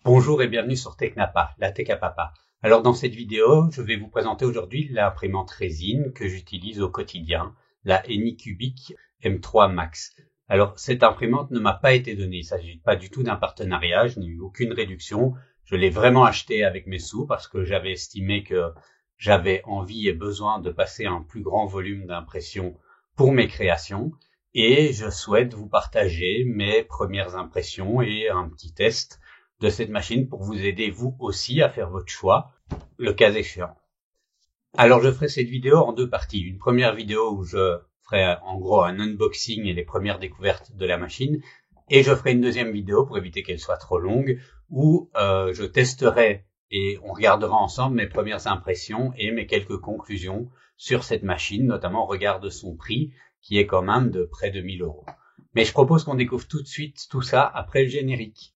Bonjour et bienvenue sur Technapa, la Tech à Papa. Alors dans cette vidéo, je vais vous présenter aujourd'hui l'imprimante résine que j'utilise au quotidien, la Anycubic M3 Max. Alors cette imprimante ne m'a pas été donnée, il ne s'agit pas du tout d'un partenariat, je n'ai eu aucune réduction. Je l'ai vraiment achetée avec mes sous parce que j'avais estimé que j'avais envie et besoin de passer un plus grand volume d'impression pour mes créations. Et je souhaite vous partager mes premières impressions et un petit test de cette machine pour vous aider vous aussi à faire votre choix, le cas échéant. Alors je ferai cette vidéo en deux parties. Une première vidéo où je ferai en gros un unboxing et les premières découvertes de la machine. Et je ferai une deuxième vidéo pour éviter qu'elle soit trop longue où je testerai et on regardera ensemble mes premières impressions et mes quelques conclusions sur cette machine, notamment au regard de son prix qui est quand même de près de 1000 €. Mais je propose qu'on découvre tout de suite tout ça après le générique.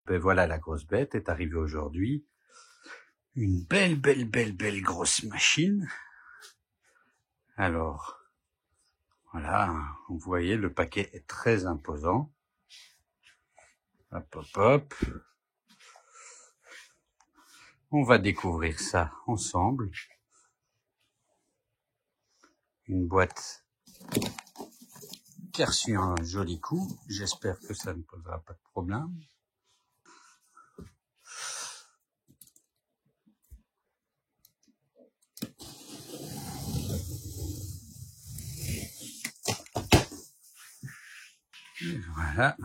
Ben voilà, la grosse bête est arrivée aujourd'hui. Une belle grosse machine. Alors, voilà, vous voyez, le paquet est très imposant. Hop, hop, hop. On va découvrir ça ensemble. Une boîte qui a reçu un joli coup. J'espère que ça ne posera pas de problème. Et voilà,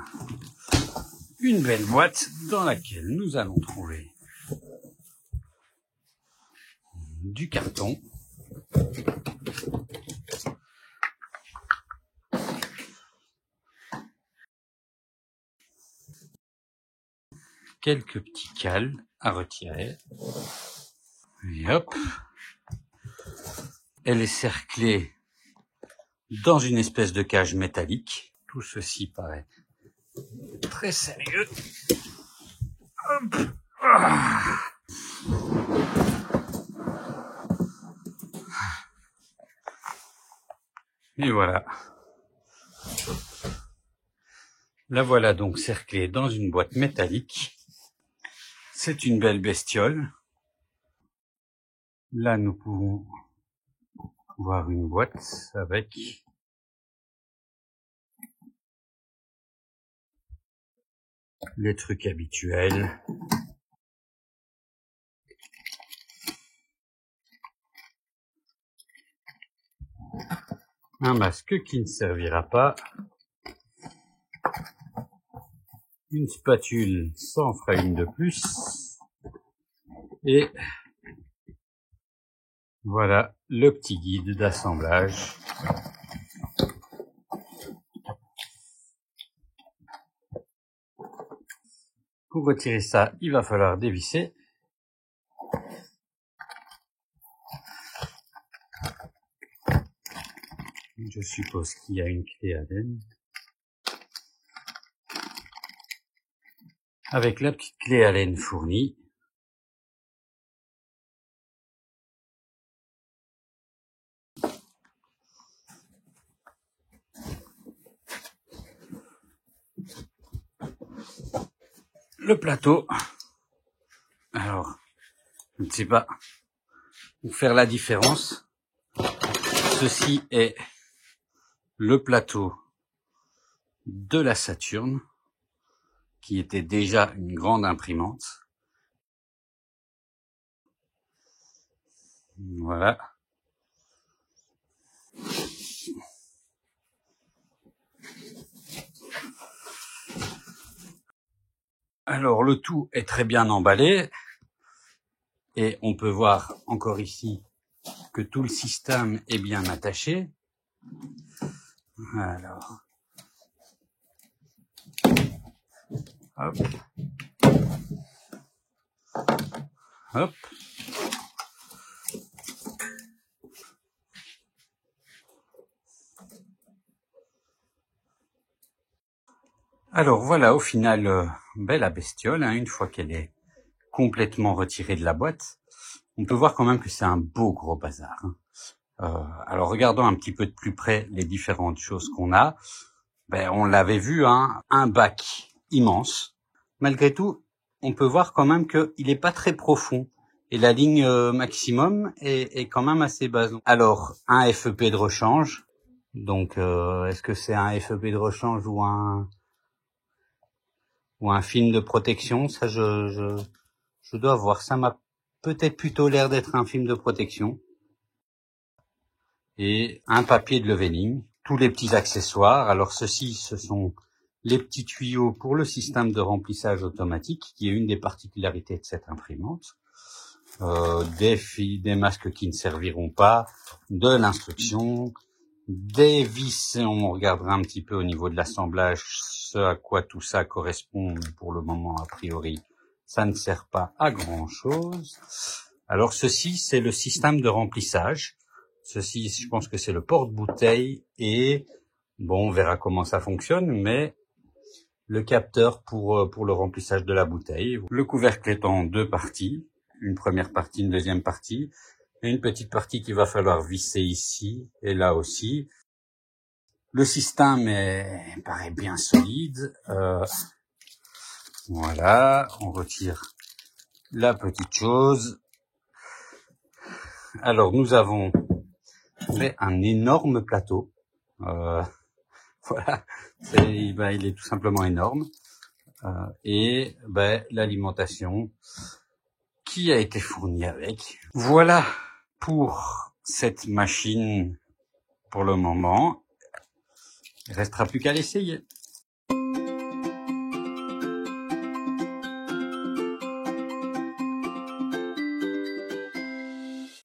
une belle boîte dans laquelle nous allons trouver du carton, quelques petits cales à retirer, et hop, elle est cerclée dans une espèce de cage métallique. Tout ceci paraît très sérieux. Hop. Ah. Et voilà. La voilà donc cerclée dans une boîte métallique. C'est une belle bestiole. Là, nous pouvons voir une boîte avec les trucs habituels. Un masque qui ne servira pas. Une spatule, ça en fera une de plus. Et voilà le petit guide d'assemblage. Pour retirer ça, il va falloir dévisser. Je suppose qu'il y a une clé Allen. Avec la petite clé Allen fournie. Le plateau. Alors, je ne sais pas où faire la différence. Ceci est le plateau de la Saturn, qui était déjà une grande imprimante. Voilà. Alors le tout est très bien emballé et on peut voir encore ici que tout le système est bien attaché. Alors, hop, hop. Alors voilà, au final, la bestiole, hein, une fois qu'elle est complètement retirée de la boîte, on peut voir quand même que c'est un beau gros bazar. Hein. Alors regardons un petit peu de plus près les différentes choses qu'on a. On l'avait vu, hein, un bac immense. Malgré tout, on peut voir quand même qu'il n'est pas très profond. Et la ligne maximum est quand même assez basse. Alors, un FEP de rechange. Donc, est-ce que c'est un FEP de rechange ou un film de protection? Ça, je dois voir. Ça m'a peut-être plutôt l'air d'être un film de protection. Et un papier de leveling. Tous les petits accessoires. Alors, ceci, ce sont les petits tuyaux pour le système de remplissage automatique, qui est une des particularités de cette imprimante. Des masques qui ne serviront pas, de l'instruction, des vis, on regardera un petit peu au niveau de l'assemblage ce à quoi tout ça correspond, mais pour le moment, a priori, ça ne sert pas à grand chose. Alors ceci, c'est le système de remplissage. Ceci, je pense que c'est le porte-bouteille et bon, on verra comment ça fonctionne, mais le capteur pour le remplissage de la bouteille. Le couvercle est en deux parties. Une première partie, une deuxième partie, et une petite partie qu'il va falloir visser ici et là aussi. Le système paraît bien solide. Voilà, on retire la petite chose. Alors nous avons un énorme plateau. Voilà, il est tout simplement énorme. Et l'alimentation qui a été fourni avec. Voilà pour cette machine pour le moment. Il ne restera plus qu'à l'essayer.